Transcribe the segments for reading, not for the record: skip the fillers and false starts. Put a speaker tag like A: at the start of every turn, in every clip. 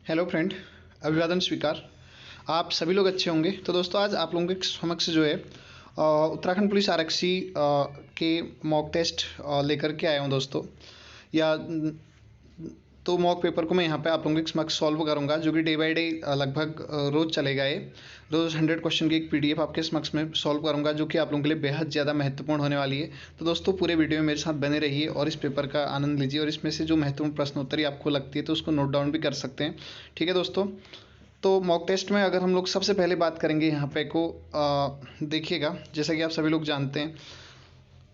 A: Hello friend, अभिवादन स्वीकार। आप सभी लोग अच्छे होंगे। तो दोस्तों आज आप लोगों के समक्ष जो है उत्तराखंड पुलिस आरक्षी के मॉक टेस्ट लेकर के आया हूँ दोस्तों। या तो मॉक पेपर को मैं यहाँ पे आप लोगों के समक्ष सॉल्व करूँगा, जो कि डे बाय डे लगभग रोज़ चलेगा। ये रोज़ 100 क्वेश्चन की एक पीडीएफ आपके समक्ष में सॉल्व करूँगा, जो कि आप लोगों के लिए बेहद ज़्यादा महत्वपूर्ण होने वाली है। तो दोस्तों पूरे वीडियो में मेरे साथ बने रहिए और इस पेपर का आनंद लीजिए, और इसमें से जो महत्वपूर्ण प्रश्नोत्तरी आपको लगती है तो उसको नोट डाउन भी कर सकते हैं। ठीक है दोस्तों। तो मॉक टेस्ट में अगर हम लोग सबसे पहले बात करेंगे यहाँ पे को देखिएगा, जैसा कि आप सभी लोग जानते हैं।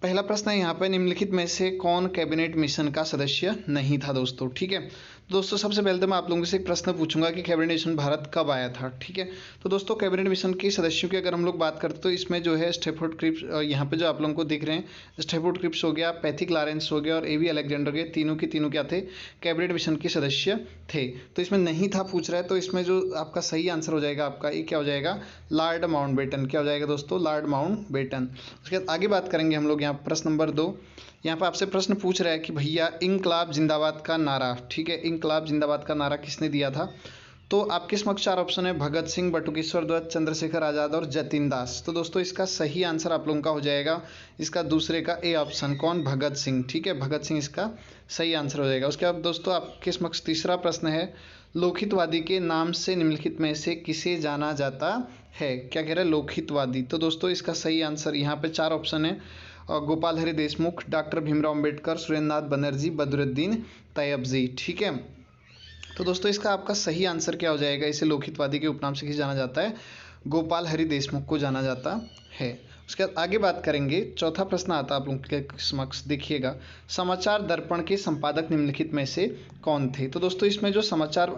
A: पहला प्रश्न है यहाँ पे, निम्नलिखित में से कौन कैबिनेट मिशन का सदस्य नहीं था दोस्तों। ठीक है। तो दोस्तों सबसे पहले तो मैं आप लोगों से एक प्रश्न पूछूंगा कि कैबिनेट मिशन भारत कब आया था। ठीक है। तो दोस्तों कैबिनेट मिशन के सदस्यों की अगर हम लोग बात करते तो इसमें जो है स्टेफोर्ड क्रिप्स, यहाँ पे जो आप लोगों को दिख रहे हैं, स्टेफोर्ड क्रिप्स हो गया, पैथिक लॉरेंस हो गया और एवी अलेक्जेंडर हो गया, तीनों के तीनों क्या थे, कैबिनेट मिशन के सदस्य थे। तो इसमें नहीं था पूछ रहा है, तो इसमें जो आपका सही आंसर हो जाएगा आपका ये क्या हो जाएगा, लॉर्ड माउंटबेटन। क्या हो जाएगा दोस्तों, लॉर्ड माउंटबेटन। उसके बाद आगे बात करेंगे हम लोग यहाँ प्रश्न नंबर 2। यहाँ पर आपसे प्रश्न पूछ रहा है कि भैया इंकलाब जिंदाबाद का नारा, ठीक है, इंकलाब जिंदाबाद का नारा किसने दिया था। तो आपके समक्ष 4 ऑप्शन है, भगत सिंह, बटुकेश्वर दत्त, चंद्रशेखर आज़ाद और जतिन दास। तो दोस्तों इसका सही आंसर आप लोगों का हो जाएगा इसका दूसरे का ए ऑप्शन, कौन, भगत सिंह। ठीक है, भगत सिंह इसका सही आंसर हो जाएगा। उसके बाद दोस्तों आपके समक्ष तीसरा प्रश्न है, लोकहितवादी के नाम से निम्नलिखित में से किसे जाना जाता है। क्या कह रहा है, लोकहितवादी। तो दोस्तों इसका सही आंसर यहाँ पे 4 ऑप्शन है, गोपाल हरि देशमुख, डॉक्टर भीमराव अम्बेडकर, सुरेंद्रनाथ बनर्जी, बदरुद्दीन तैयबजी। ठीक है। तो दोस्तों इसका आपका सही आंसर क्या हो जाएगा, इसे लोकहितवादी के उपनाम से किसे जाना जाता है, गोपाल हरि देशमुख को जाना जाता है। उसके बाद आगे बात करेंगे, चौथा प्रश्न आता है आप लोगों के समक्ष, देखिएगा, समाचार दर्पण के संपादक निम्नलिखित में से कौन थे। तो दोस्तों इसमें जो समाचार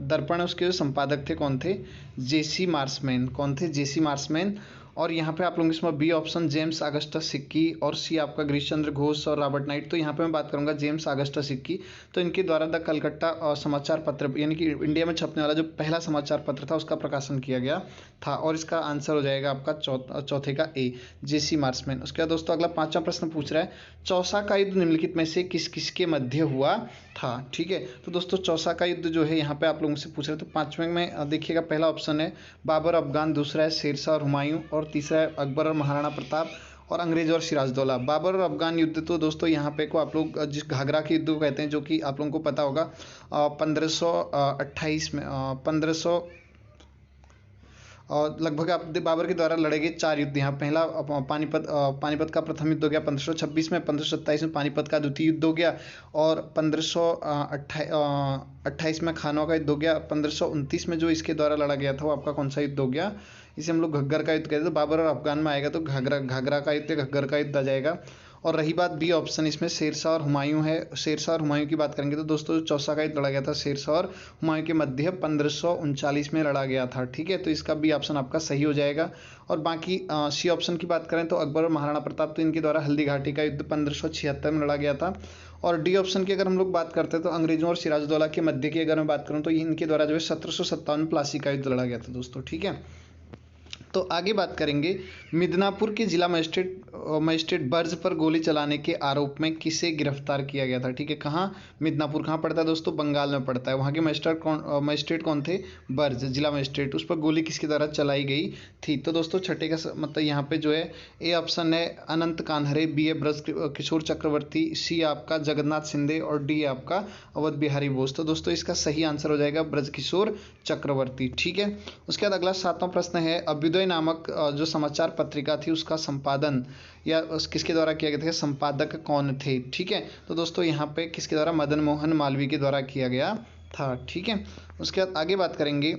A: दर्पण है उसके जो संपादक थे कौन थे, जेसी मार्समैन। कौन थे, जेसी मार्समैन। और यहाँ पे आप लोग इसमें बी ऑप्शन जेम्स अगस्टस सिक्की, और सी आपका गिरीश चंद्र घोष और रॉबर्ट नाइट। तो यहाँ पे मैं बात करूँगा जेम्स अगस्टस सिक्की। तो इनके द्वारा द कलकत्ता समाचार पत्र, यानी कि इंडिया में छपने वाला जो पहला समाचार पत्र था उसका प्रकाशन किया गया था, और इसका आंसर हो जाएगा आपका चौथे का ए, जेसी मार्समैन। उसके बाद दोस्तों अगला 5वां प्रश्न पूछ रहा है, चौसा का युद्ध निम्नलिखित में से किस किस के मध्य हुआ था। ठीक है। तो दोस्तों चौसा का युद्ध जो है यहाँ पे आप लोगों से पूछ रहे हैं। तो 5वें में देखिएगा, पहला ऑप्शन है बाबर अफगान, दूसरा है शेरशाह और हुमायूं, और तीसरा है अकबर और महाराणा प्रताप, और अंग्रेज और सिराजदौला। बाबर और अफगान युद्ध तो दोस्तों यहाँ पे को आप लोग जिस घाघरा के युद्ध को कहते हैं, जो कि आप लोगों को पता होगा 1528 में 1500 और लगभग आप बाबर के द्वारा लड़े गए 4 युद्ध। यहाँ पहला पानीपत का प्रथम युद्ध हो गया 1526 में, 1527 में पानीपत का द्वितीय युद्ध हो गया, और 1528 में खानवा का युद्ध हो गया। 1529 में जो इसके द्वारा लड़ा गया था वो आपका कौन सा युद्ध हो गया, इसे हम लोग घग्गर का युद्ध कहते हैं। तो बाबर और अफगान में आएगा तो घाघरा का युद्ध, घग्गर का युद्ध आ जाएगा। और रही बात बी ऑप्शन, इसमें शेरशाह और हुमायूं है। शेरशाह और हुमायूं की बात करेंगे तो दोस्तों चौसा का युद्ध लड़ा गया था शेरशाह और हुमायूं के मध्य 1539 में लड़ा गया था। ठीक है। तो इसका बी ऑप्शन आपका सही हो जाएगा। और बाकी सी ऑप्शन की बात करें तो अकबर और महाराणा प्रताप, तो इनके द्वारा हल्दी घाटी का युद्ध 1576 में लड़ा गया था। और डी ऑप्शन की अगर हम लोग बात करते हैं तो अंग्रेजों और सिराजदौला के मध्य की अगर मैं बात करूँ तो इनके द्वारा जो है 1757 में प्लासी का युद्ध लड़ा गया था दोस्तों। ठीक है। तो आगे बात करेंगे, मिदनापुर के जिला मजिस्ट्रेट बर्ज पर गोली चलाने के आरोप में किसे गिरफ्तार किया गया था। ठीक है। कहाँ, मिदनापुर कहाँ पड़ता है दोस्तों, बंगाल में पड़ता है। वहाँ के मजिस्ट्रेट कौन थे, बर्ज जिला मजिस्ट्रेट। उस पर गोली किसके द्वारा चलाई गई थी। तो दोस्तों छठे का मतलब यहाँ पे जो है ए ऑप्शन है अनंत कान्हरे, बी है ब्रज किशोर चक्रवर्ती, सी आपका जगन्नाथ सिंधे, और डी आपका अवध बिहारी बोस। तो दोस्तों इसका सही आंसर हो जाएगा ब्रज किशोर चक्रवर्ती। ठीक है। उसके बाद अगला 7वां प्रश्न है, अभ्युदय नामक जो समाचार पत्रिका थी उसका संपादन या किसके द्वारा किया गया था, संपादक कौन थे। ठीक है। तो दोस्तों यहाँ पे किसके द्वारा, मदन मोहन मालवीय के द्वारा किया गया था। ठीक है। उसके बाद आगे बात करेंगे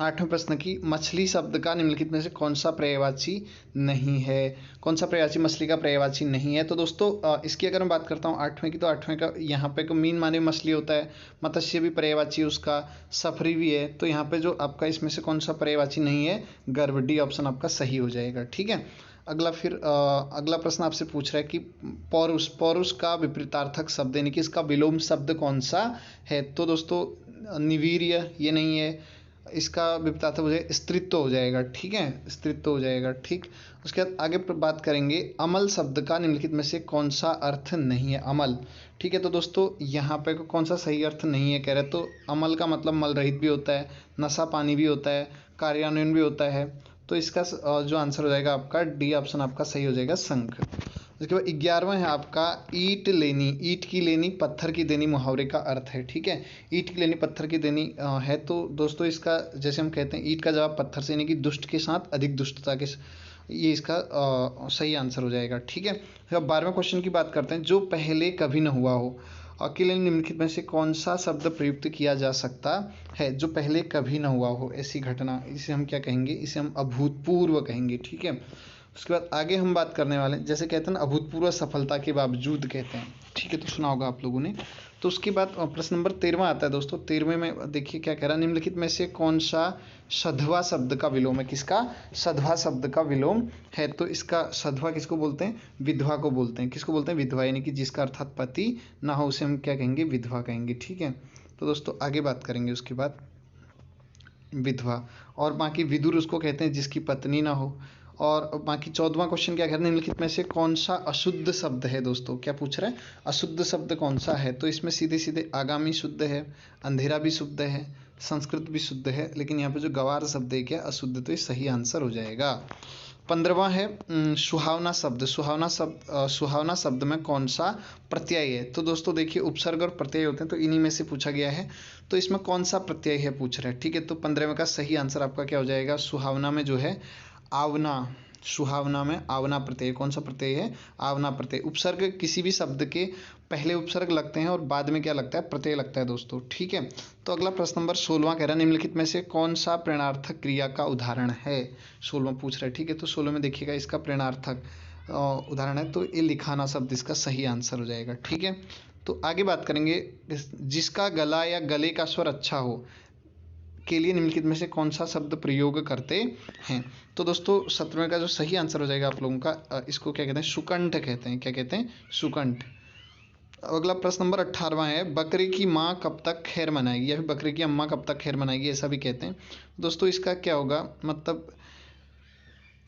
A: 8वें प्रश्न की, मछली शब्द का निम्नलिखित में से कौन सा पर्यायवाची नहीं है। कौन सा पर्यायवाची मछली का पर्यायवाची नहीं है। तो दोस्तों इसकी अगर मैं बात करता हूँ 8वें की, तो 8वें का यहाँ पे को मीन माने मछली होता है, मत्स्य भी पर्यायवाची उसका, सफरी भी है। तो यहाँ पे जो आपका इसमें से कौन सा पर्यायवाची नहीं है, गर्भ, डी ऑप्शन आपका सही हो जाएगा। ठीक है। अगला प्रश्न आपसे पूछ रहा है कि पौरुष, पौरुष का विपरीतार्थक शब्द यानी कि इसका विलोम शब्द कौन सा है। तो दोस्तों निवीर्य ये नहीं है, इसका विपरीतार्थक हो जाएगा स्त्रीत्व हो जाएगा, ठीक है, स्त्रीत्व हो जाएगा, ठीक। उसके बाद आगे पर बात करेंगे, अमल शब्द का निम्नलिखित में से कौन सा अर्थ नहीं है, अमल, ठीक है। तो दोस्तों यहाँ पे कौन सा सही अर्थ नहीं है कह रहे, तो अमल का मतलब मल रहित भी होता है, नशा पानी भी होता है, कार्यान्वयन भी होता है। तो इसका जो आंसर हो जाएगा आपका डी ऑप्शन आपका सही हो जाएगा, शंख। उसके बाद 11वां है आपका ईंट लेनी, ईंट की लेनी पत्थर की देनी मुहावरे का अर्थ है, ठीक है। ईंट की लेनी पत्थर की देनी है। तो दोस्तों इसका जैसे हम कहते हैं ईंट का जवाब पत्थर से, यानी कि दुष्ट के साथ अधिक दुष्टता के, ये इसका सही आंसर हो जाएगा, ठीक है। अब 12वें क्वेश्चन की बात करते हैं, जो पहले कभी न हुआ हो, अकेले निम्नलिखित में से कौन सा शब्द प्रयुक्त किया जा सकता है, जो पहले कभी न हुआ हो ऐसी घटना, इसे हम क्या कहेंगे, इसे हम अभूतपूर्व कहेंगे, ठीक है। उसके बाद आगे हम बात करने वाले हैं, जैसे कहते हैं ना अभूतपूर्व सफलता के बावजूद कहते हैं, ठीक है, तो सुना होगा आप लोगों ने। तो उसके बाद प्रश्न नंबर 13वां आता है दोस्तों। 13वें में देखिए क्या कह रहा है, निम्नलिखित में से कौन सा सधवा शब्द का विलोम है, किसका, सधवा शब्द का विलोम है। तो इसका सधवा किसको बोलते हैं, विधवा को बोलते हैं, किसको बोलते हैं, विधवा, यानी कि जिसका अर्थात पति ना हो उसे हम क्या कहेंगे, विधवा कहेंगे, ठीक है। तो दोस्तों आगे बात करेंगे उसके बाद विधवा, और बाकी विदुर उसको कहते हैं जिसकी पत्नी ना हो। और बाकी 14वां क्वेश्चन क्या कह रहा है, निम्नलिखित में से कौन सा अशुद्ध शब्द है, दोस्तों क्या पूछ रहा है, अशुद्ध शब्द कौन सा है। तो इसमें सीधे सीधे आगामी शुद्ध है, अंधेरा भी शुद्ध है, संस्कृत भी शुद्ध है, लेकिन यहाँ पे जो गवार शब्द है क्या अशुद्ध, तो ये सही आंसर हो जाएगा। 15वां है सुहावना शब्द, सुहावना शब्द में कौन सा प्रत्यय है। तो दोस्तों देखिए उपसर्ग और प्रत्यय होते हैं, तो इन्हीं में से पूछा गया है, तो इसमें कौन सा प्रत्यय है पूछ रहे हैं, ठीक है। तो 15वें का सही आंसर आपका क्या हो जाएगा, सुहावना में जो है आवना, सुहावना में आवना प्रत्यय, कौन सा प्रत्यय है, आवना प्रत्यय। उपसर्ग किसी भी शब्द के पहले उपसर्ग लगते हैं और बाद में क्या लगता है, प्रत्यय लगता है दोस्तों, ठीक है। तो अगला प्रश्न नंबर 16वां कह रहा है, निम्नलिखित में से कौन सा प्रेरणार्थक क्रिया का उदाहरण है, 16वां पूछ रहा है, ठीक है। तो 16 में देखिएगा इसका प्रेरणार्थक उदाहरण है, तो ये लिखाना शब्द इसका सही आंसर हो जाएगा, ठीक है। तो आगे बात करेंगे, जिसका गला या गले का स्वर अच्छा हो के लिए निम्नलिखित में से कौन सा शब्द प्रयोग करते हैं। तो दोस्तों 17वें का जो सही आंसर हो जाएगा आप लोगों का, इसको क्या कहते हैं, सुकंठ कहते हैं, क्या कहते हैं, सुकंठ। अगला प्रश्न नंबर 18वां है, बकरे की माँ कब तक खैर मनाएगी, या फिर बकरे की अम्मा कब तक खैर मनाएगी, ऐसा भी कहते हैं। दोस्तों इसका क्या होगा, मतलब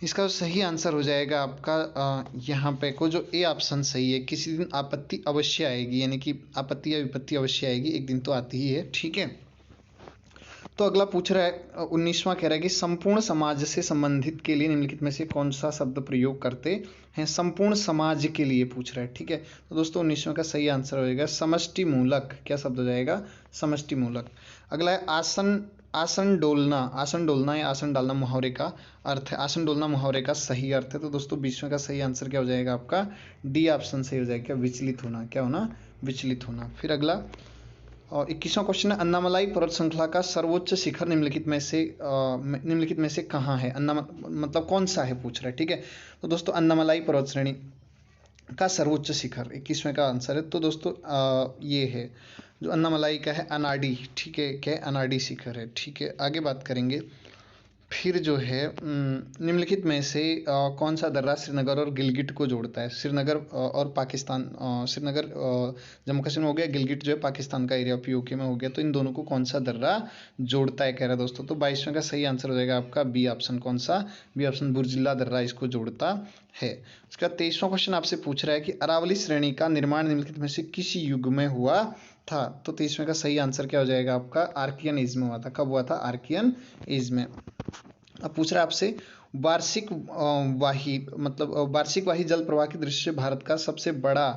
A: इसका सही आंसर हो जाएगा आपका यहाँ पे को जो ए ऑप्शन सही है, किसी दिन आपत्ति अवश्य आएगी, यानी कि आपत्ति या विपत्ति अवश्य आएगी, एक दिन तो आती ही है, ठीक है। तो अगला पूछ रहा है 19वां कह रहा है कि संपूर्ण समाज से संबंधित के लिए निम्नलिखित में से कौन सा शब्द प्रयोग करते हैं, संपूर्ण समाज के लिए पूछ रहा है, ठीक है। तो दोस्तों 19वां का सही आंसर हो जाएगा समष्टि मूलक, क्या शब्द हो जाएगा, समष्टि मूलक। अगला है आसन, आसन डोलना, आसन डोलना या आसन डालना मुहावरे का अर्थ है, आसन डोलना मुहावरे का सही अर्थ है। तो दोस्तों 20वें का सही आंसर क्या हो जाएगा आपका, डी ऑप्शन सही हो जाएगा, विचलित होना, क्या होना, विचलित होना। फिर अगला और 21वां क्वेश्चन है, अन्नामलाई पर्वत श्रृंखला का सर्वोच्च शिखर निम्नलिखित में से कहाँ है, मतलब कौन सा है पूछ रहा है, ठीक है। तो दोस्तों अन्नामलाई पर्वत श्रेणी का सर्वोच्च शिखर 21वें का आंसर है। तो दोस्तों ये है जो अन्नामलाई का है, अनाडी, ठीक है, क्या है, अनाडी शिखर है, ठीक है। आगे बात करेंगे, फिर जो है निम्नलिखित में से कौन सा दर्रा श्रीनगर और गिलगिट को जोड़ता है, श्रीनगर और पाकिस्तान, श्रीनगर जम्मू कश्मीर में हो गया, गिलगिट जो है पाकिस्तान का एरिया पीओके में हो गया, तो इन दोनों को कौन सा दर्रा जोड़ता है कह रहा है दोस्तों। तो 22वें का सही आंसर हो जाएगा आपका बी ऑप्शन, कौन सा, बी ऑप्शन, बुर्जिल्ला दर्रा इसको जोड़ता है। उसके बाद 23वां क्वेश्चन आपसे पूछ रहा है कि अरावली श्रेणी का निर्माण निम्नलिखित में से किस युग में हुआ था। तो 23वें का सही आंसर क्या हो जाएगा आपका, आर्कियन एज में हुआ था, कब हुआ था, आर्कियन एज में। अब पूछ रहा है आपसे वार्षिक वाही, मतलब वार्षिक वाही जल प्रवाह की दृष्टि से भारत का सबसे बड़ा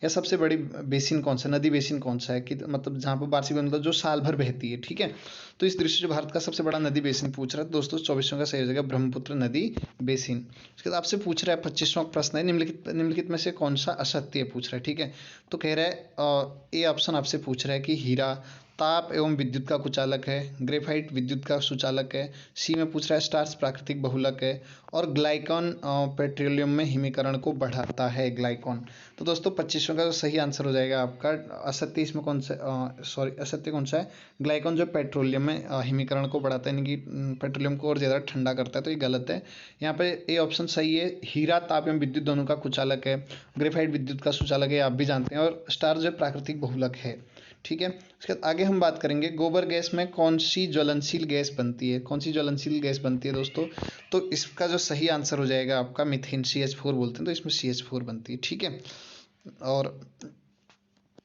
A: या सबसे बड़ी बेसिन कौन सा, नदी बेसिन कौन सा है, कि मतलब जहाँ पर वार्षिक मतलब जो साल भर बहती है, ठीक है। तो इस दृष्टि से भारत का सबसे बड़ा नदी बेसिन पूछ रहा है दोस्तों, 24वें का सही हो जाएगा ब्रह्मपुत्र नदी बेसिन। उसके बाद आपसे पूछ रहा है 25वां प्रश्न है, निम्नलिखित में से कौन सा असत्य पूछ रहा है, ठीक है। तो कह रहा है ए ऑप्शन आपसे पूछ रहा है कि हीरा ताप एवं विद्युत का कुचालक है, ग्रेफाइट विद्युत का सुचालक है, सी में पूछ रहा है स्टार्च प्राकृतिक बहुलक है, और ग्लाइकॉन पेट्रोलियम में हिमीकरण को बढ़ाता है, ग्लाइकॉन। तो दोस्तों 25वें का जो सही आंसर हो जाएगा आपका असत्य, इसमें कौन सा, सॉरी असत्य कौन सा है, ग्लाइकॉन जो पेट्रोलियम में हिमीकरण को बढ़ाता है, यानी कि पेट्रोलियम को और ज़्यादा ठंडा करता है, तो ये गलत है। यहाँ पे ए ऑप्शन सही है, हीरा ताप एवं विद्युत दोनों का कुचालक है, ग्रेफाइट विद्युत का सुचालक है, आप भी जानते हैं, और स्टार जो प्राकृतिक बहुलक है, ठीक है। उसके बाद आगे हम बात करेंगे गोबर गैस में कौन सी ज्वलनशील गैस बनती है, कौन सी ज्वलनशील गैस बनती है दोस्तों। तो इसका जो सही आंसर हो जाएगा आपका मीथेन, CH4 बोलते हैं, तो इसमें CH4 बनती है, ठीक है। और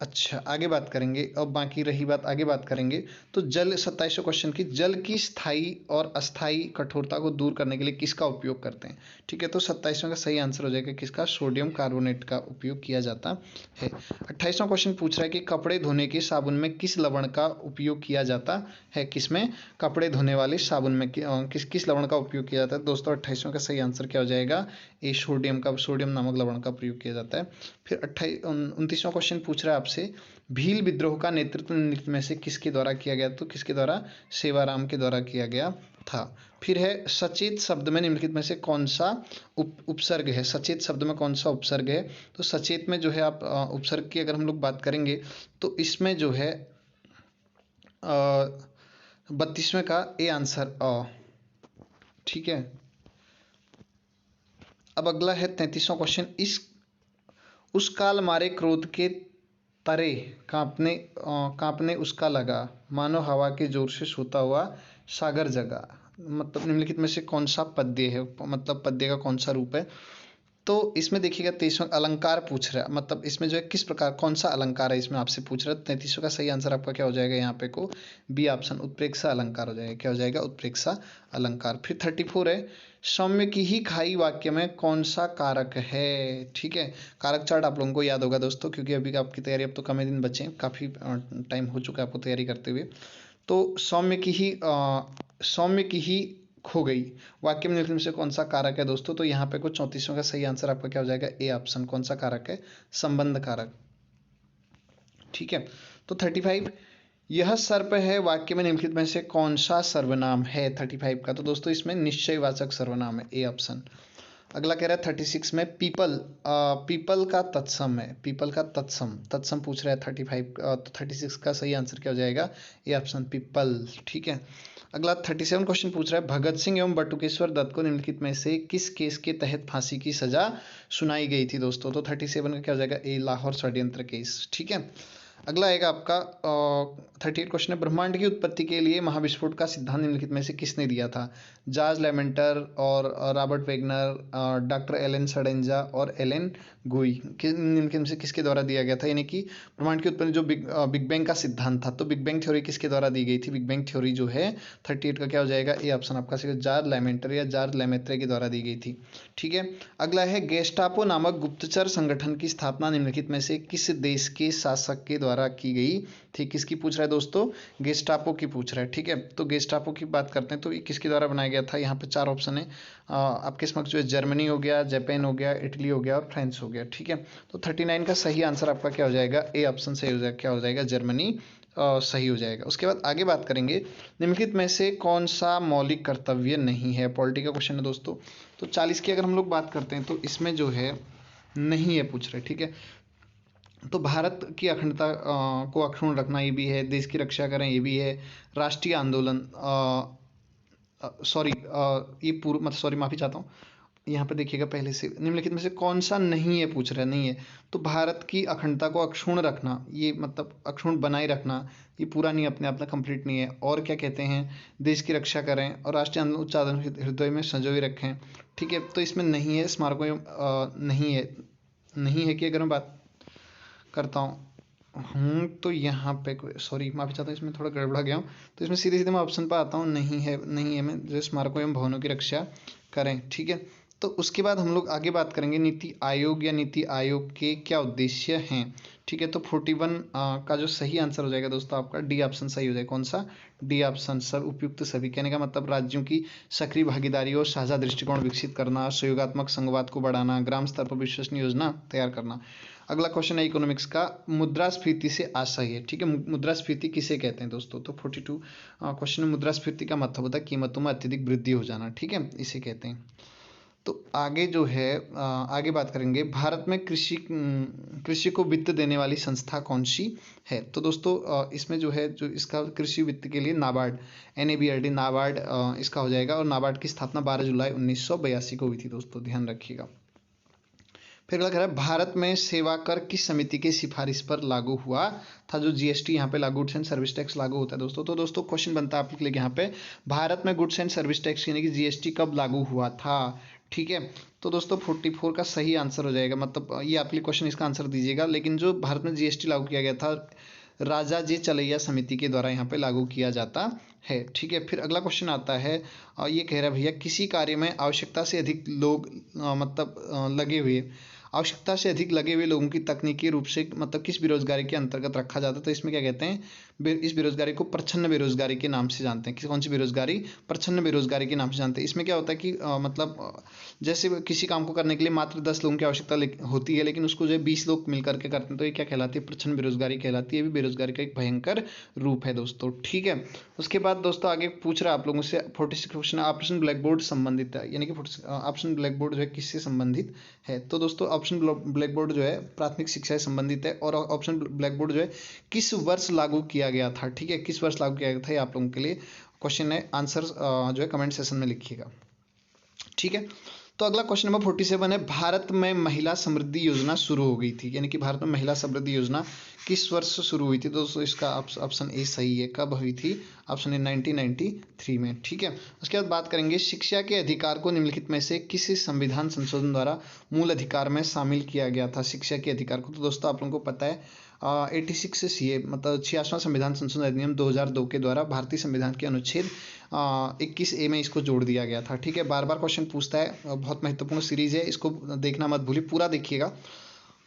A: अच्छा आगे बात करेंगे, अब बाकी रही बात आगे बात करेंगे। तो जल 27वें क्वेश्चन की, जल की स्थायी और अस्थायी कठोरता को दूर करने के लिए किसका उपयोग करते हैं, ठीक है। तो 27वें का सही आंसर हो जाएगा किसका, सोडियम कार्बोनेट का उपयोग किया जाता है। 28वां क्वेश्चन पूछ रहा है कि कपड़े धोने के साबुन में किस लवण का उपयोग किया जाता है, किसमें, कपड़े धोने वाले साबुन में किस लवण का उपयोग किया जाता है दोस्तों। 28वें का सही आंसर क्या हो जाएगा, ये सोडियम नामक लवण का प्रयोग किया जाता है। फिर 29वां क्वेश्चन पूछ रहा है आपसे, भील विद्रोह का नेतृत्व निम्नलिखित में से किसके द्वारा किया गया, तो किसके द्वारा, सेवाराम के द्वारा किया गया था। फिर है सचेत शब्द में निम्नलिखित में से कौन सा उपसर्ग है, सचेत शब्द में कौन सा उपसर्ग है। तो सचेत में जो है आप उपसर्ग की अगर हम लोग बात करेंगे तो इसमें जो है 32वें का ए आंसर ठीक है। अब अगला है 33वां क्वेश्चन, इस उस काल मारे क्रोध के तरे कांपने उसका लगा, मानो हवा के जोर से सोता हुआ सागर जगा। मतलब निम्नलिखित में से कौन सा पद्य है, मतलब पद्य का कौन सा रूप है। तो इसमें देखिएगा 23वां अलंकार पूछ रहा है, मतलब इसमें जो है किस प्रकार कौन सा अलंकार है इसमें आपसे पूछ रहा है। 33वां का सही आंसर आपका क्या हो जाएगा यहाँ पे को, बी ऑप्शन उत्प्रेक्षा अलंकार हो जाएगा, क्या हो जाएगा, उत्प्रेक्षा अलंकार। फिर 34 है, सौम्य की ही खाई वाक्य में कौन सा कारक है, ठीक है। कारक चार्ट आप लोगों को याद होगा दोस्तों, क्योंकि अभी आपकी तैयारी, अब तो कम ही दिन बचे हैं, काफ़ी टाइम हो चुका है आपको तैयारी करते हुए। तो सौम्य की ही खो गई वाक्य में निम्नलिखित में से कौन सा कारक है दोस्तों। तो यहाँ पे कुछ 34वां का सही आंसर आपका क्या हो जाएगा, ए ऑप्शन, कौन सा कारक है, संबंध कारक, ठीक है। तो 35, यह सर्प है वाक्य में निम्नलिखित में से कौन सा सर्वनाम है 35 का। तो दोस्तों इसमें निश्चयवाचक सर्वनाम है, ए ऑप्शन। अगला कह रहा है 36 में पीपल का तत्सम है, पीपल का तत्सम पूछ रहा है 35 तो 36 का सही आंसर क्या हो जाएगा, ए ऑप्शन, पीपल, ठीक है। अगला 37 क्वेश्चन पूछ रहा है, भगत सिंह एवं बटुकेश्वर दत्त को निम्नलिखित में से किस केस के तहत फांसी की सजा सुनाई गई थी दोस्तों। तो 37 का क्या हो जाएगा, ए लाहौर षड्यंत्र केस, ठीक है। अगला आएगा आपका 38 क्वेश्चन है, ब्रह्मांड की उत्पत्ति के लिए महाविस्फोट का सिद्धांत निम्नलिखित में से किसने दिया था। जॉर्ज लेमेंटर और रॉबर्ट वेगनर, डॉक्टर एलन सडेंजा और एलन गुई, निम्नलिखित में से किसके द्वारा दिया गया था। यानी कि ब्रह्मांड की उत्पत्ति जो बिग बैंग का सिद्धांत था, तो बिग बैंग थ्योरी किसके द्वारा दी गई थी। बिग बैंग थ्योरी जो है 38 का क्या हो जाएगा, ए ऑप्शन आपका जॉर्ज लेमेंटर या जॉर्ज लेमेत्रे के द्वारा दी गई थी, ठीक है। अगला है, गेस्टापो नामक गुप्तचर संगठन की स्थापना निम्नलिखित में से किस देश के शासक के द्वारा की गई थी। किसकी पूछ रहा है दोस्तों, गेस्टापो की पूछ रहा है, ठीक है। तो गेस्टापो की बात करते हैं तो ये किसके द्वारा बनाया गया था। यहाँ पे 4 ऑप्शन है आपके समक्ष, जो है जर्मनी हो गया, जापान हो गया, इटली हो गया और फ्रांस हो गया, ठीक है। तो 39 का सही आंसर आपका क्या हो जाएगा, ए ऑप्शन सही हो जाएगा, क्या हो जाएगा, जर्मनी सही हो जाएगा। उसके बाद आगे बात करेंगे, निम्नलिखित में से कौन सा मौलिक कर्तव्य नहीं है, पॉलिटी का क्वेश्चन है दोस्तों। तो 40 की अगर हम लोग बात करते हैं तो इसमें जो है नहीं है पूछ रहे, ठीक है। तो भारत की अखंडता को अक्षुण्ण रखना ये भी है, देश की रक्षा करें ये भी है, राष्ट्रीय आंदोलन सॉरी ये पूर्व मतलब सॉरी माफ़ी चाहता हूँ, यहाँ पे देखिएगा पहले से निम्नलिखित में से कौन सा नहीं है पूछ रहा है, नहीं है। तो भारत की अखंडता को अक्षुण्ण रखना, ये मतलब अक्षुण्ण बनाए रखना, ये पूरा नहीं, अपने आप में कंप्लीट नहीं है। और क्या कहते हैं, देश की रक्षा करें और राष्ट्रीय आंदोलन उच्च आदरण हृदय में संजोए रखें, ठीक है। तो इसमें नहीं है, स्मारकों नहीं है कि अगर मैं बात करता हूँ तो यहाँ पे सॉरी माफ़ी चाहता हूँ, इसमें थोड़ा गड़बड़ा गया हूँ। तो इसमें सीधे सीधे मैं ऑप्शन पर आता हूँ, नहीं है मैं जो स्मारकों एवं भवनों की रक्षा करें, ठीक है। तो उसके बाद हम लोग आगे बात करेंगे नीति आयोग या नीति आयोग के क्या उद्देश्य हैं, ठीक है। तो 41 का जो सही आंसर हो जाएगा दोस्तों आपका डी ऑप्शन सही हो जाएगा, कौन सा, डी ऑप्शन, सब उपयुक्त सभी। कहने का मतलब राज्यों की सक्रिय भागीदारी और साझा दृष्टिकोण विकसित करना, सहयोगात्मक संघवाद को बढ़ाना, ग्राम स्तर पर विश्वसनीय योजना तैयार करना। अगला क्वेश्चन है इकोनॉमिक्स का, मुद्रास्फीति से आशय है, ठीक है। मुद्रास्फीति किसे कहते हैं दोस्तों। तो 42 क्वेश्चन में मुद्रास्फीति का मतलब होता है कीमतों में अत्यधिक वृद्धि हो जाना, ठीक है, इसे कहते हैं। तो आगे जो है आगे बात करेंगे, भारत में कृषि को वित्त देने वाली संस्था कौन सी है। तो दोस्तों इसमें जो है, जो इसका कृषि वित्त के लिए नाबार्ड, NABARD नाबार्ड इसका हो जाएगा। और नाबार्ड की स्थापना 12 जुलाई 1982 को हुई थी दोस्तों, ध्यान रखिएगा। फिर अगला कह रहा है भारत में सेवा कर किस समिति की सिफारिश पर लागू हुआ था। जो जीएसटी यहाँ पे लागू, गुड्स एंड सर्विस टैक्स लागू होता है दोस्तों। तो दोस्तों क्वेश्चन बनता है आपके लिए यहाँ पे, भारत में गुड्स एंड सर्विस टैक्स यानी कि जीएसटी कब लागू हुआ था। ठीक है, तो दोस्तों 44 का सही आंसर हो जाएगा, मतलब ये आपके लिए क्वेश्चन, इसका आंसर दीजिएगा। लेकिन जो भारत में जीएसटी लागू किया गया था, राजा जी चलैया समिति के द्वारा यहाँ पे लागू किया जाता है। ठीक है, फिर अगला क्वेश्चन आता है, ये कह रहा है भैया किसी कार्य में आवश्यकता से अधिक लोग लगे हुए, आवश्यकता से अधिक लगे हुए लोगों की तकनीकी रूप से मतलब किस बेरोजगारी के अंतर्गत रखा जाता है। तो इसमें क्या कहते हैं, इस बेरोजगारी को प्रच्छन्न बेरोजगारी के नाम से जानते हैं। कौन सी बेरोजगारी, प्रच्छन्न बेरोजगारी के नाम से जानते हैं। इसमें क्या होता है कि जैसे किसी काम को करने के लिए मात्र 10 लोगों की आवश्यकता होती है, लेकिन उसको जो है 20 लोग मिल करके करते हैं, तो ये क्या कहलाती है, प्रच्छन्न बेरोजगारी कहलाती है। ये भी बेरोजगारी का एक भयंकर रूप है दोस्तों। ठीक है, उसके बाद दोस्तों आगे पूछ रहा है आप लोगों से 46 क्वेश्चन, ऑप्शन ब्लैक बोर्ड संबंधित है, यानी कि ऑप्शन ब्लैक बोर्ड जो है किससे संबंधित है। तो दोस्तों ऑप्शन ब्लैक बोर्ड जो है प्राथमिक शिक्षा से संबंधित है, और ऑप्शन ब्लैक बोर्ड जो है किस वर्ष लागू किया गया था। ठीक है, किस वर्ष लागू किया गया था, ये आप लोगों के लिए क्वेश्चन है। आंसर जो है कमेंट सेशन में लिखिएगा। ठीक है, तो अगला क्वेश्चन नंबर 47 है, भारत में महिला समृद्धि योजना शुरू हो गई थी, यानी कि भारत में महिला समृद्धि योजना किस वर्ष शुरू हुई थी। तो दोस्तों इसका ऑप्शन ए सही है। कब हुई थी, ऑप्शन ए 1993 में। ठीक है, उसके बाद बात करेंगे शिक्षा के अधिकार को निम्नलिखित में से किस संविधान संशोधन द्वारा मूल अधिकार में शामिल किया गया था। शिक्षा के अधिकार को, तो दोस्तों आप लोगों को पता है 86 सीए मतलब 66वां संविधान संशोधन अधिनियम 2002 के द्वारा भारतीय संविधान के अनुच्छेद 21A में इसको जोड़ दिया गया था। ठीक है, बार बार क्वेश्चन पूछता है, बहुत महत्वपूर्ण सीरीज है, इसको देखना मत भूलिए, पूरा देखिएगा।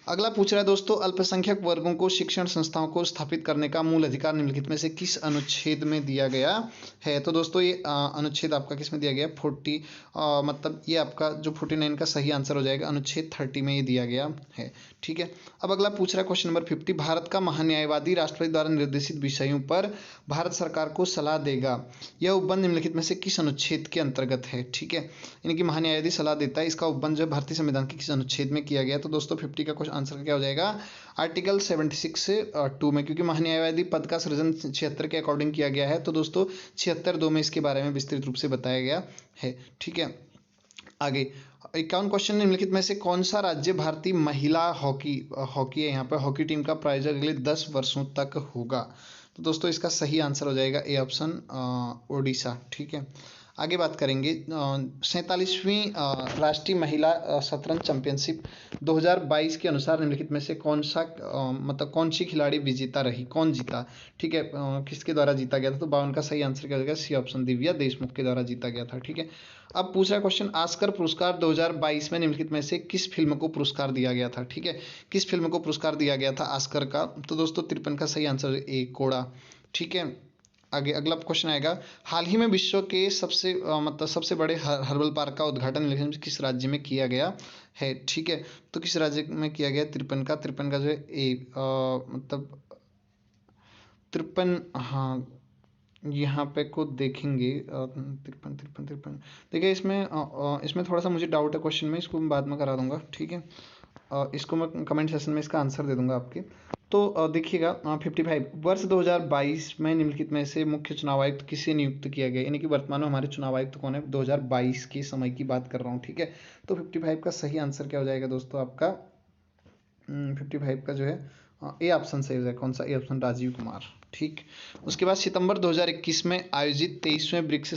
A: अगला पूछ रहा है दोस्तों, अल्पसंख्यक वर्गों को शिक्षण संस्थाओं को स्थापित करने का मूल अधिकार निम्नलिखित में से किस अनुच्छेद में दिया गया है। तो दोस्तों ये अनुच्छेद आपका किस में दिया गया, 40 मतलब ये आपका जो 49 का सही आंसर हो जाएगा, अनुच्छेद 30 में ये दिया गया है। ठीक है, अब अगला पूछ रहा है क्वेश्चन नंबर 50, भारत का महान्यायवादी राष्ट्रपति द्वारा निर्देशित विषयों पर भारत सरकार को सलाह देगा, यह उपबंध निम्नलिखित में से किस अनुच्छेद के अंतर्गत है। ठीक है, यानी कि महान्यायवादी सलाह देता है, इसका उपबंध जो भारतीय संविधान के किस अनुच्छेद में किया गया। तो दोस्तों 50 का क्वेश्चन आंसर क्या हो जाएगा, आर्टिकल 76 से 2 में, क्योंकि महान्यायवादी पद का सृजन 76 के अकॉर्डिंग किया गया है। तो दोस्तों 76(2) में इसके बारे में विस्तृत रूप से बताया गया है। ठीक है, आगे 51 क्वेश्चन, निम्नलिखित में से कौन सा राज्य भारतीय महिला हॉकी है यहाँ पर हॉकी टीम का प्रायोजक अगले 10 वर्षों तक होगा। तो दोस्तों इसका सही आंसर हो जाएगा ए ऑप्शन ओडिशा। ठीक है, आगे बात करेंगे 47वीं राष्ट्रीय महिला शतरंज चैंपियनशिप 2022 के अनुसार निम्नलिखित में से कौन सा मतलब कौन सी खिलाड़ी विजेता रही, कौन जीता। ठीक है, किसके द्वारा जीता गया था। तो 52 का सही आंसर क्या हो जाएगा, सी ऑप्शन दिव्या देशमुख के द्वारा जीता गया था। ठीक है, अब पूछ रहा क्वेश्चन, ऑस्कर पुरस्कार 2022 में निम्नलिखित में से किस फिल्म को पुरस्कार दिया गया था। ठीक है, किस फिल्म को पुरस्कार दिया गया था ऑस्कर का। तो दोस्तों 53 का सही आंसर ए कोड़ा। ठीक है, आगे अगला क्वेश्चन आएगा, हाल ही में विश्व के सबसे बड़े हर्बल पार्क का उद्घाटन किस राज्य में किया गया है। ठीक है, तो किस राज्य में किया गया, 53 का जो है ए मतलब 53, हाँ यहाँ पे को देखेंगे 53 देखिए इसमें थोड़ा सा मुझे डाउट है क्वेश्चन में, इसको मैं बाद में करा दूंगा। ठीक है, इसको मैं कमेंट सेशन में इसका आंसर दे दूंगा आपके। तो देखिएगा 55 वर्ष 2022 में निम्नलिखित में से मुख्य चुनाव आयुक्त किसे नियुक्त किया गया, यानी कि वर्तमान में हमारे चुनाव आयुक्त कौन है, 2022 के समय की बात कर रहा हूँ। ठीक है, तो 55 का सही आंसर क्या हो जाएगा दोस्तों आपका 55 का जो है ए ऑप्शन सही हो जाएगा। कौन सा, ए ऑप्शन राजीव कुमार। ठीक, उसके बाद सितंबर 2021 में आयोजित 23वें ब्रिक्स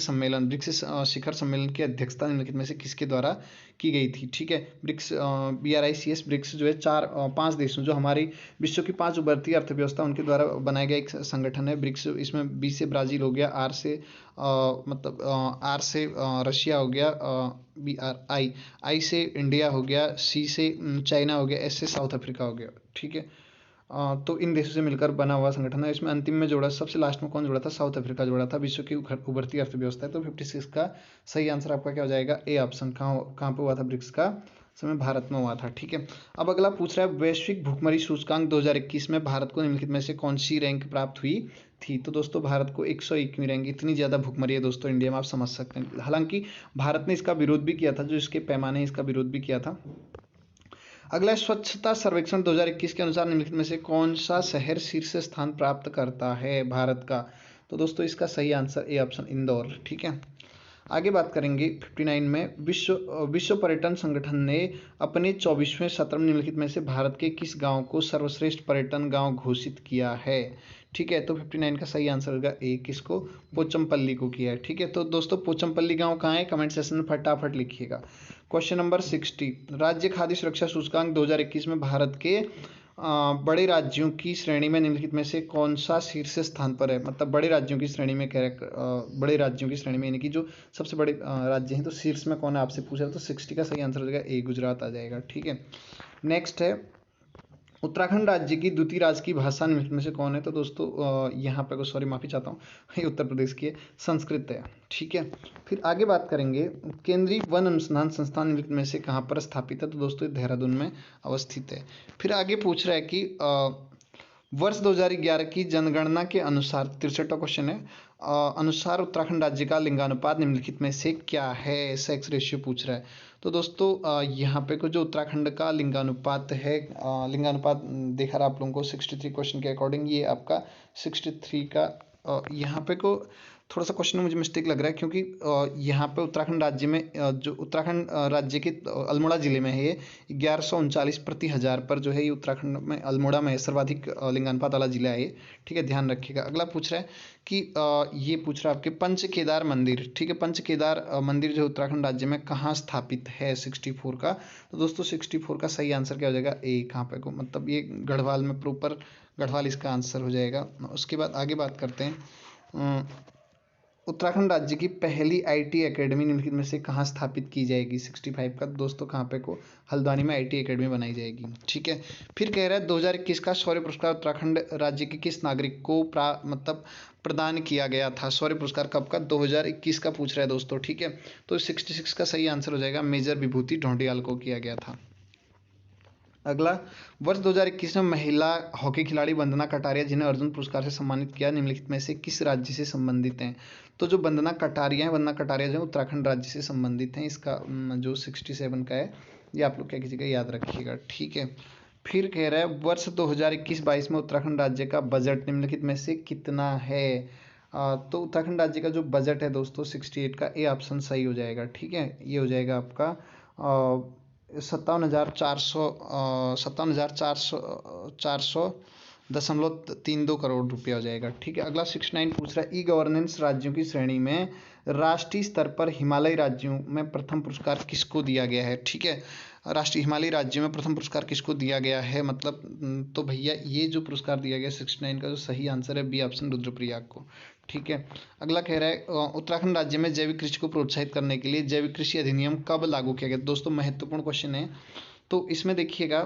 A: शिखर सम्मेलन की अध्यक्षता निम्नलिखित में से किसके द्वारा की गई थी। ठीक है, BRICS ब्रिक्स जो है 5 देशों जो हमारी विश्व की 5 उभरती अर्थव्यवस्था उनके द्वारा बनाया गया एक संगठन है ब्रिक्स। इसमें बी से ब्राज़ील हो गया, आर से रशिया हो गया, आई से इंडिया हो गया, सी से चाइना हो गया, एस से साउथ अफ्रीका हो गया। ठीक है, तो इन देशों से मिलकर बना हुआ संगठन है। इसमें अंतिम में जोड़ा, सबसे लास्ट में कौन जोड़ा था, साउथ अफ्रीका जोड़ा था। विश्व की उभरती अर्थव्यवस्था है। तो 56 का सही आंसर आपका क्या हो जाएगा, ए ऑप्शन। कहाँ पे हुआ था ब्रिक्स का समय, भारत में हुआ था। ठीक है, अब अगला पूछ रहा है, वैश्विक भुखमरी सूचकांक 2021 में भारत को निम्नलिखित में से कौन सी रैंक प्राप्त हुई थी। तो दोस्तों भारत को 101वीं रैंक, इतनी ज़्यादा भुखमरी है दोस्तों इंडिया में, आप समझ सकते हैं। हालांकि भारत ने इसका विरोध भी किया था, जो इसके पैमाने हैं इसका विरोध भी किया था। अगला स्वच्छता सर्वेक्षण 2021 के अनुसार निम्नलिखित में से कौन सा शहर शीर्ष स्थान प्राप्त करता है भारत का। तो दोस्तों इसका सही आंसर ए ऑप्शन इंदौर। ठीक है, आगे बात करेंगे 59 में, विश्व पर्यटन संगठन ने अपने 24वें सत्र में निम्नलिखित में से भारत के किस गांव को सर्वश्रेष्ठ पर्यटन गांव घोषित किया है। ठीक है, तो 59 का सही आंसर होगा ए, किसको, पोचमपल्ली को किया है। ठीक है, तो दोस्तों पोचमपल्ली गांव कहाँ है, कमेंट सेक्शन में फटाफट लिखिएगा। क्वेश्चन नंबर 60, राज्य खाद्य सुरक्षा सूचकांक 2021 में भारत के बड़े राज्यों की श्रेणी में निम्नलिखित में से कौन सा शीर्ष स्थान पर है। मतलब बड़े राज्यों की श्रेणी में बड़े राज्यों की श्रेणी में यानी कि जो सबसे बड़े राज्य हैं, तो शीर्ष में कौन है आपसे पूछ रहा है, तो 60 का सही आंसर हो जाएगा ए, गुजरात आ जाएगा। ठीक है, नेक्स्ट है, उत्तराखंड राज्य की द्वितीय राजकीय भाषा निम्नलिखित में से कौन है। तो दोस्तों यहाँ पर सॉरी माफ़ी चाहता हूँ, ये उत्तर प्रदेश की है, संस्कृत है। ठीक है, फिर आगे बात करेंगे, केंद्रीय वन अनुसंधान संस्थान निम्नलिखित में से कहाँ पर स्थापित है। तो दोस्तों देहरादून में अवस्थित है। फिर आगे पूछ रहा है कि वर्ष 2011 की जनगणना के अनुसार, 63वां क्वेश्चन है, अनुसार उत्तराखंड राज्य का लिंगानुपात निम्नलिखित में से क्या है, सेक्स रेशियो पूछ रहा है। तो दोस्तों यहाँ पे को जो उत्तराखंड का लिंगानुपात है, लिंगानुपात देखा रहा आप लोगों को 63 क्वेश्चन के अकॉर्डिंग, ये आपका 63 का यहाँ पे को थोड़ा सा क्वेश्चन में मुझे मिस्टेक लग रहा है, क्योंकि यहाँ पे उत्तराखंड राज्य में जो उत्तराखंड राज्य के अल्मोड़ा जिले में है, ये 1139 प्रति हज़ार पर जो है, ये उत्तराखंड में अल्मोड़ा में सर्वाधिक लिंगानुपात वाला जिला है ये। ठीक है, ध्यान रखिएगा। अगला पूछ रहा है कि ये पूछ रहा है आपके पंच केदार मंदिर। ठीक है, पंच केदार मंदिर जो उत्तराखंड राज्य में कहाँ स्थापित है, 64 का। तो दोस्तों 64 का सही आंसर क्या हो जाएगा, ए, कहाँ पे को, मतलब ये गढ़वाल में, प्रॉपर गढ़वाल इसका आंसर हो जाएगा। उसके बाद आगे बात करते हैं, उत्तराखंड राज्य की पहली आईटी एकेडमी निम्नलिखित में से कहाँ स्थापित की जाएगी, 65 का। दोस्तों कहाँ पे को, हल्द्वानी में आईटी एकेडमी बनाई जाएगी। ठीक है, फिर कह रहा है 2021 का शौर्य पुरस्कार उत्तराखंड राज्य के किस नागरिक को मतलब प्रदान किया गया था। शौर्य पुरस्कार कब का, 2021 का पूछ रहा है दोस्तों। ठीक है, तो 66 का सही आंसर हो जाएगा, मेजर विभूति ढोंडियाल को किया गया था। अगला, वर्ष 2021 में महिला हॉकी खिलाड़ी वंदना कटारिया, जिन्हें अर्जुन पुरस्कार से सम्मानित किया, निम्नलिखित में से किस राज्य से संबंधित हैं। तो जो वंदना कटारिया है, वंदना कटारिया जो उत्तराखंड राज्य से संबंधित हैं। इसका जो 67 का है, ये आप लोग क्या कीजिएगा, याद रखिएगा। ठीक है, फिर कह रहा है वर्ष 2021-22 में उत्तराखंड राज्य का बजट निम्नलिखित में से कितना है। तो उत्तराखंड राज्य का जो बजट है दोस्तों 68 का, ए ऑप्शन सही हो जाएगा। ठीक है, ये हो जाएगा आपका 57,400.32 करोड़ रुपया हो जाएगा। ठीक है, अगला 69 पूछ रहा है, ई गवर्नेंस राज्यों की श्रेणी में राष्ट्रीय स्तर पर हिमालयी राज्यों में प्रथम पुरस्कार किसको दिया गया है। ठीक है, राष्ट्रीय हिमालयी राज्यों में प्रथम पुरस्कार किसको दिया गया है, मतलब तो भैया ये जो पुरस्कार दिया गया 69 का जो सही आंसर है, बी ऑप्शन रुद्रप्रयाग को। ठीक है, अगला कह रहा है उत्तराखंड राज्य में जैविक कृषि को प्रोत्साहित करने के लिए जैविक कृषि अधिनियम कब लागू किया गया। दोस्तों महत्वपूर्ण क्वेश्चन है, तो इसमें देखिएगा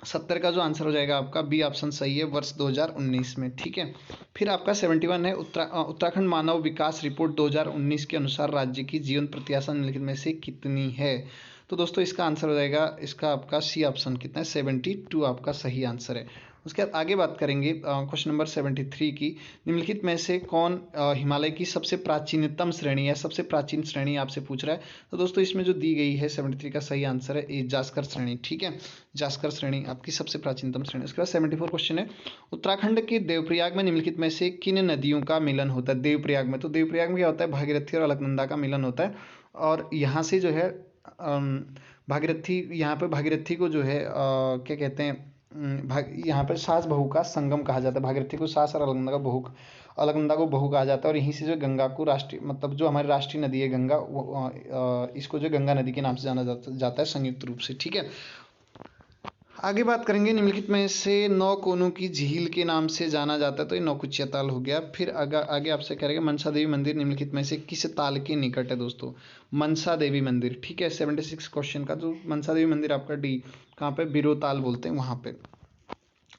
A: 70 का जो आंसर हो जाएगा आपका, बी ऑप्शन सही है, वर्ष 2019 में। ठीक है, फिर आपका 71 है, उत्तराखंड मानव विकास रिपोर्ट 2019 के अनुसार राज्य की जीवन प्रत्याशा निम्नलिखित में से कितनी है। तो दोस्तों इसका आंसर हो जाएगा, इसका आपका सी ऑप्शन कितना है, 72 आपका सही आंसर है। उसके बाद आगे बात करेंगे क्वेश्चन नंबर 73 की, निम्नलिखित में से कौन हिमालय की सबसे प्राचीनतम श्रेणी है, सबसे प्राचीन श्रेणी आपसे पूछ रहा है। तो दोस्तों इसमें जो दी गई है 73 का सही आंसर है, ए, जास्कर श्रेणी। ठीक है, जास्कर श्रेणी आपकी सबसे प्राचीनतम श्रेणी। उसके बाद 74 क्वेश्चन है, उत्तराखंड के देवप्रयाग में निम्नलिखित में से किन नदियों का मिलन होता है। देवप्रयाग में, तो देवप्रयाग में क्या होता है, भागीरथी और अलकनंदा का मिलन होता है, और यहाँ से जो है भागीरथी, यहाँ पे भागीरथी को जो है क्या कहते हैं, यहाँ पर सास बहू का संगम कहा जाता है। भागीरथी को सास और अलकनंदा को बहू कहा जाता है, और यहीं से जो गंगा को राष्ट्रीय, मतलब जो हमारी राष्ट्रीय नदी है गंगा, इसको जो गंगा नदी के नाम से जाना जाता है संयुक्त रूप से। ठीक है, आगे बात करेंगे, निम्नलिखित में से 9 कोनों की झील के नाम से जाना जाता है। तो ये नौकुचिया ताल हो गया। फिर आगे आपसे कह रहे हैं मनसा देवी मंदिर निम्नलिखित में से किस ताल के निकट है। दोस्तों मनसा देवी मंदिर। ठीक है, 76 क्वेश्चन का जो मनसा देवी मंदिर आपका डी कहाँ पे, बिरो ताल बोलते हैं वहाँ पे।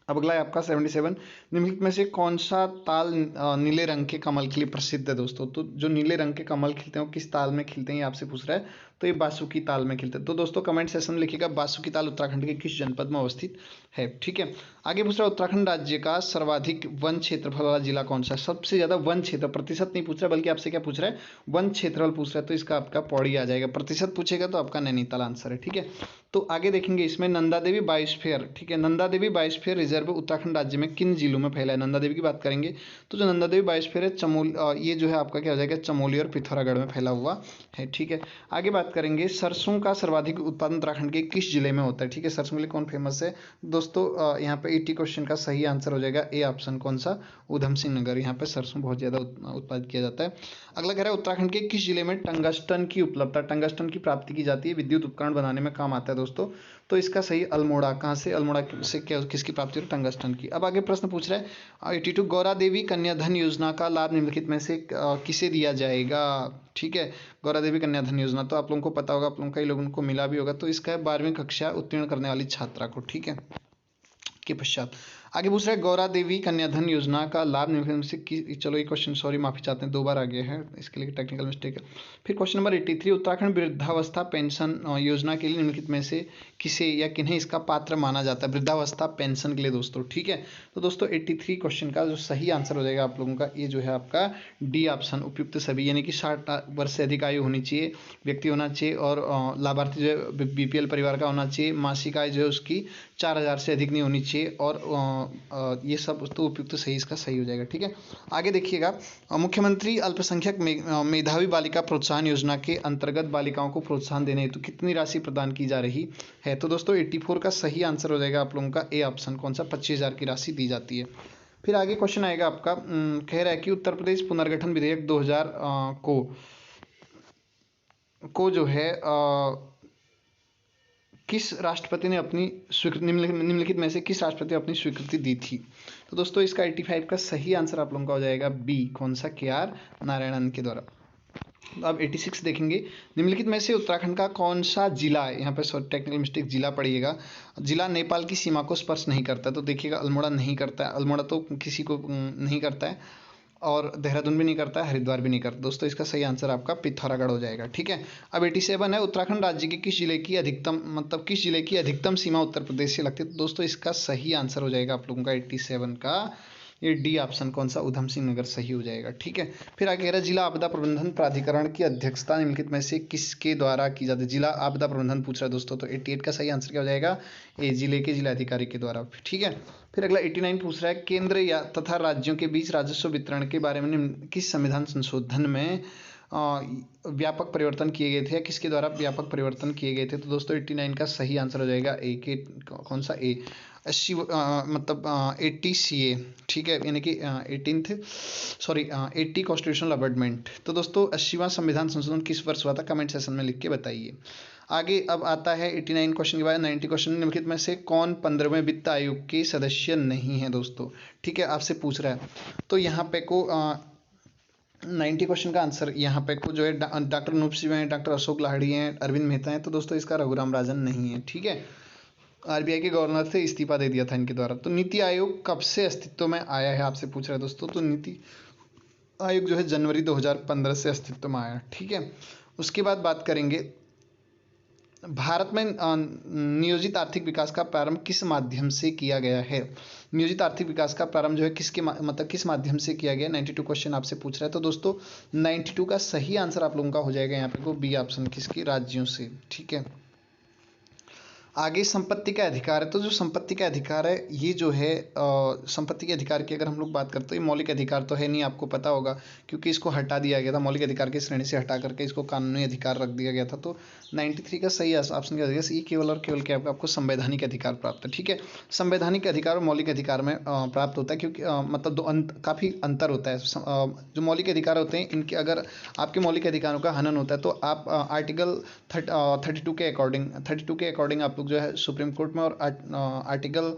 A: अब अगला है आपका 77, निम्नलिखित में से कौन सा ताल नीले रंग के कमल के लिए प्रसिद्ध है। दोस्तों तो जो नीले रंग के कमल खिलते हैं वो किस ताल में खिलते हैं, ये आपसे पूछ रहा है। तो ये बासुकी ताल में खिलते हैं। तो दोस्तों कमेंट सेक्शन में लिखिएगा बासुकी ताल उत्तराखंड के किस जनपद में अवस्थित है। ठीक है, आगे पूछ रहा है उत्तराखंड राज्य का सर्वाधिक वन क्षेत्रफल वाला जिला कौन सा है। सबसे ज्यादा वन क्षेत्र, प्रतिशत नहीं पूछ रहा बल्कि आपसे क्या पूछ रहा है, वन क्षेत्रफल पूछ रहा है। तो इसका आपका पौड़ी आ जाएगा, प्रतिशत पूछेगा तो आपका नैनीताल आंसर है। ठीक है, तो आगे देखेंगे इसमें नंदा देवी बायोस्फीयर, ठीक है, नंदा देवी बायोस्फीयर रिजर्व उत्तराखंड राज्य में किन जिलों में फैला है, नंदा देवी की बात करेंगे तो जो नंदा देवी बायोस्फीयर है ये जो है आपका क्या हो जाएगा, चमोली और पिथौरागढ़ में फैला हुआ है, ठीक है। आगे बात करेंगे सरसों का सर्वाधिक उत्पादन उत्तराखंड के किस जिले में होता है, ठीक है, सरसों के लिए कौन फेमस है दोस्तों, यहाँ पे 80 क्वेश्चन का सही आंसर हो जाएगा ए ऑप्शन, कौन सा, ऊधम सिंह नगर, यहाँ पे सरसों बहुत ज़्यादा उत्पादित किया जाता है। अगला कह रहा है उत्तराखंड के किस जिले में टंगस्टन की उपलब्धता, टंगस्टन की प्राप्ति की जाती है, विद्युत उपकरण बनाने में काम आता है दोस्तों, तो इसका सही अल्मोड़ा, कहाँ से, अल्मोड़ा से क्या किसकी प्राप्ति हो, टंगस्टन की। अब आगे प्रश्न पूछ रहा है 82 गौरा देवी कन्या धन योजना का लाभ निम्नलिखित में से किसे दिया जाएगा, ठीक है, गौरा देवी कन्या धन योजना तो आप लोगों को पता होगा, आप लोगों कई लोगों को मिला भी होगा, तो इसका है 12वीं कक्षा उत्तीर्ण करने वाली छात्रा को, ठीक है, के पश्चात आगे पूछ रहा है गौरा देवी कन्या धन योजना का लाभ निम्नलिखित से चलो ये क्वेश्चन सॉरी माफी चाहते हैं 2 बार आ गया है, इसके लिए टेक्निकल मिस्टेक है। फिर क्वेश्चन नंबर 83 उत्तराखंड वृद्धावस्था पेंशन योजना के लिए निम्नलिखित में से किसे या किन्हें इसका पात्र माना जाता है, वृद्धावस्था पेंशन के लिए दोस्तों, ठीक है। तो दोस्तों 83 क्वेश्चन का जो सही आंसर हो जाएगा आप लोगों का ये जो है आपका डी ऑप्शन, उपयुक्त सभी, यानी कि 60 वर्ष से अधिक आयु होनी चाहिए, व्यक्ति होना चाहिए और लाभार्थी जो है बीपीएल परिवार का होना चाहिए, मासिक आय जो है उसकी 4000 से अधिक नहीं होनी चाहिए और ये सब तो उपयुक्त सही इसका सही हो जाएगा, ठीक है। आगे देखिएगा मुख्यमंत्री अल्पसंख्यक मेधावी बालिका प्रोत्साहन योजना के अंतर्गत बालिकाओं को प्रोत्साहन देने हेतु कितनी राशि प्रदान की जा रही है, तो दोस्तों 84 का सही आंसर हो जाएगा आप लोगों का ए ऑप्शन, कौन सा, 25,000 की राशि दी जाती है। फिर आगे क्वेश्चन आएगा आपका कह रहा है कि उत्तर प्रदेश पुनर्गठन विधेयक 2000 को जो है किस राष्ट्रपति ने अपनी स्वीकृति, निम्नलिखित में से किस राष्ट्रपति ने अपनी स्वीकृति दी थी, तो दोस्तों इसका 85 का सही आंसर आप लोगों का हो जाएगा बी, कौन सा, KR नारायणन के द्वारा। अब 86 देखेंगे निम्नलिखित में से उत्तराखंड का कौन सा जिला है, यहाँ पे टेक्निकल मिस्टेक, जिला पड़िएगा, जिला नेपाल की सीमा को स्पर्श नहीं करता, तो देखिएगा अल्मोड़ा नहीं करता है, अल्मोड़ा तो किसी को नहीं करता है और देहरादून भी नहीं करता है, हरिद्वार भी नहीं करता, दोस्तों इसका सही आंसर आपका पिथौरागढ़ हो जाएगा, ठीक है। अब 87 है उत्तराखंड राज्य के किस जिले की अधिकतम किस जिले की अधिकतम सीमा उत्तर प्रदेश से लगती है, तो दोस्तों इसका सही आंसर हो जाएगा आप लोगों का 87 का ये डी ऑप्शन, कौन सा, ऊधम सिंह नगर सही हो जाएगा, ठीक है। फिर आगे कह रहा है जिला आपदा प्रबंधन प्राधिकरण की अध्यक्षता निम्नलिखित में से किसके द्वारा की जाती है, जिला आपदा प्रबंधन पूछ रहा है दोस्तों, तो 88 का सही आंसर क्या हो जाएगा, ए, जिले के जिलाधिकारी के द्वारा, ठीक है। फिर अगला 89 पूछ रहा है केंद्र या तथा राज्यों के बीच राजस्व वितरण के बारे में किस संविधान संशोधन में व्यापक परिवर्तन किए गए थे या किसके द्वारा व्यापक परिवर्तन किए गए थे, तो दोस्तों 89 का सही आंसर हो जाएगा ए के, कौन सा, ए 80 80 CA, ठीक है, यानी कि 80 कॉन्स्टिट्यूशनल अमेंडमेंट। तो दोस्तों 80वां संविधान संशोधन किस वर्ष हुआ था, कमेंट सेशन में लिख के बताइए। आगे अब आता है 89 क्वेश्चन के बाद 90 क्वेश्चन, निम्नलिखित में से कौन 15वें वित्त आयोग के सदस्य नहीं है दोस्तों, ठीक है, आपसे पूछ रहा है, तो यहाँ पे को 90 क्वेश्चन का आंसर यहाँ पे को जो है डॉक्टर अनूप सिंह हैं, डॉक्टर अशोक लाहिड़ी हैं, अरविंद मेहता हैं, तो दोस्तों इसका रघुराम राजन नहीं है, ठीक है। RBI के गवर्नर से इस्तीफा दे दिया था इनके द्वारा। तो नीति आयोग कब से अस्तित्व में आया है आपसे पूछ रहा है दोस्तों, तो नीति आयोग जो है जनवरी 2015 से अस्तित्व में आया, ठीक है। उसके बाद बात करेंगे भारत में नियोजित आर्थिक विकास का प्रारंभ किस माध्यम से किया गया है, नियोजित आर्थिक विकास का प्रारंभ जो है किस माध्यम से किया गया, 92 क्वेश्चन आपसे पूछ रहा है, तो दोस्तों 92 का सही आंसर आप लोगों का हो जाएगा यहाँ पे को बी ऑप्शन, किसकी, राज्यों से, ठीक है। आगे संपत्ति का अधिकार है, तो जो संपत्ति का अधिकार है ये जो है संपत्ति के अधिकार की अगर हम लोग बात करते हैं, ये मौलिक अधिकार तो है नहीं, आपको पता होगा, क्योंकि इसको हटा दिया गया था, मौलिक अधिकार की श्रेणी से हटा करके इसको कानूनी अधिकार रख दिया गया था। तो 93 का सही ऑप्शन क्या होगा, ये केवल और केवल क्या आपको संवैधानिक अधिकार प्राप्त है, ठीक है। संवैधानिक अधिकार और मौलिक अधिकार में प्राप्त होता है, क्योंकि मतलब काफ़ी अंतर होता है। जो मौलिक अधिकार होते हैं इनके अगर आपके मौलिक अधिकारों का हनन होता है तो आप आर्टिकल 32 के अकॉर्डिंग आप लोग जो है सुप्रीम कोर्ट में, और आर्टिकल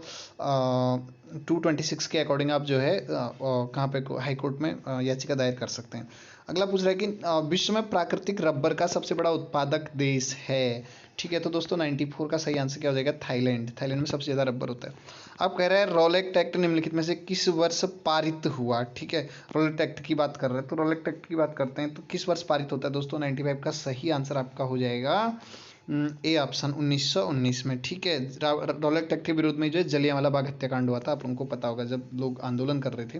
A: 226 के अकॉर्डिंग आप जो है कहाँ पे हाई कोर्ट में याचिका दायर कर सकते हैं। अगला पूछ रहा है कि विश्व में प्राकृतिक रबर का सबसे बड़ा उत्पादक देश है, ठीक है। तो दोस्तों 94 का सही आंसर क्या हो जाएगा, थाईलैंड, थाईलैंड में सबसे ज़्यादा रबर होता है। आप कह रहे हैं रोलेक्ट एक्ट निम्नलिखित में से किस वर्ष पारित हुआ, ठीक है, रोलेक्ट एक्ट की बात कर रहे हैं, तो रोलेक्ट एक्ट की बात करते हैं तो किस वर्ष पारित होता है दोस्तों, 95 का सही आंसर आपका हो जाएगा ए ऑप्शन, 1919 में, ठीक है। रोलेक्ट एक्ट के विरोध में जो है जलियांवाला बाग हत्याकांड हुआ था, आप लोगों को पता होगा, जब लोग आंदोलन कर रहे थे।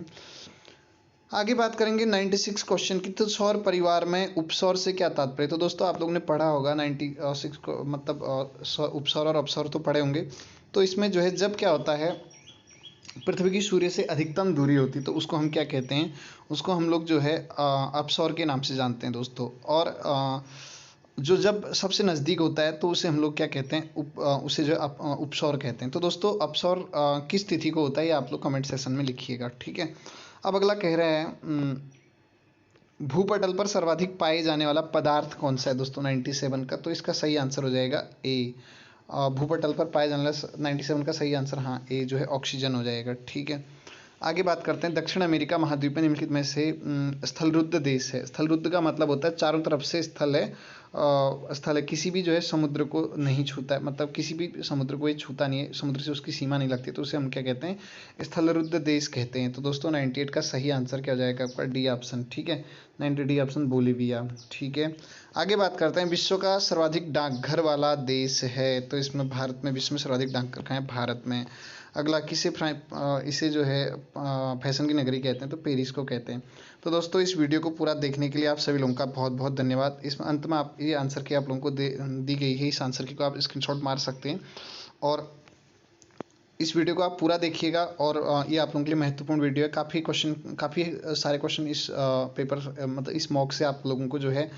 A: आगे बात करेंगे 96 क्वेश्चन की। तो सौर परिवार में उपसौर से क्या तात्पर्य। तो दोस्तों आप लोगों ने पढ़ा होगा 96 को, मतलब उपसौर और अपसौर तो पढ़े होंगे। तो इसमें जो है जब क्या होता है, पृथ्वी की सूर्य से अधिकतम दूरी होती है तो उसको हम क्या कहते हैं, उसको हम लोग जो है अपसौर के नाम से जानते हैं दोस्तों। और जो जब सबसे नज़दीक होता है तो उसे हम लोग क्या कहते हैं, उसे जो है उपसौर कहते हैं। तो दोस्तों अपसौर किस तिथि को होता है ये आप लोग कमेंट सेक्शन में लिखिएगा, ठीक है। अब अगला कह रहे हैं भूपटल पर सर्वाधिक पाए जाने वाला पदार्थ कौन सा है दोस्तों 97 का। तो इसका सही आंसर हो जाएगा ए। भूपटल पर पाए जाने वाला 97 का सही आंसर हाँ ए जो है ऑक्सीजन हो जाएगा, ठीक है। आगे बात करते हैं दक्षिण अमेरिका महाद्वीप में निम्नलिखित में से स्थलरुद्ध देश है। स्थलरुद्ध का मतलब होता है चारों तरफ से स्थल है, स्थल है, किसी भी जो है समुद्र को नहीं छूता है, मतलब किसी भी समुद्र को ये छूता नहीं है, समुद्र से उसकी सीमा नहीं लगती, तो उसे हम क्या कहते हैं, स्थलरुद्ध देश कहते हैं। तो दोस्तों 98 का सही आंसर क्या हो जाएगा आपका, डी ऑप्शन, ठीक है। 90 डी ऑप्शन बोलीविया, ठीक है। आगे बात करते हैं विश्व का सर्वाधिक डाकघर वाला देश है। तो इसमें भारत में विश्व में सर्वाधिक डाकघर कहाँ है, भारत में। अगला इसे जो है फैशन की नगरी कहते हैं, तो पेरिस को कहते हैं। तो दोस्तों इस वीडियो को पूरा देखने के लिए आप सभी लोगों का बहुत बहुत धन्यवाद। इस अंत में आप ये आंसर की आप लोगों को दी गई है, इस आंसर की को आप स्क्रीनशॉट मार सकते हैं और इस वीडियो को आप पूरा देखिएगा। और ये आप लोगों के लिए महत्वपूर्ण वीडियो है। काफ़ी सारे क्वेश्चन इस पेपर मतलब इस मॉक से आप लोगों को जो है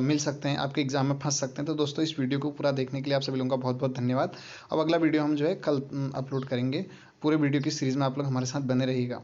A: मिल सकते हैं, आपके एग्जाम में फंस सकते हैं। तो दोस्तों इस वीडियो को पूरा देखने के लिए आप सभी लोगों का बहुत बहुत धन्यवाद। अब अगला वीडियो हम जो है कल अपलोड करेंगे। पूरे वीडियो की सीरीज़ में आप लोग हमारे साथ बने रहिएगा।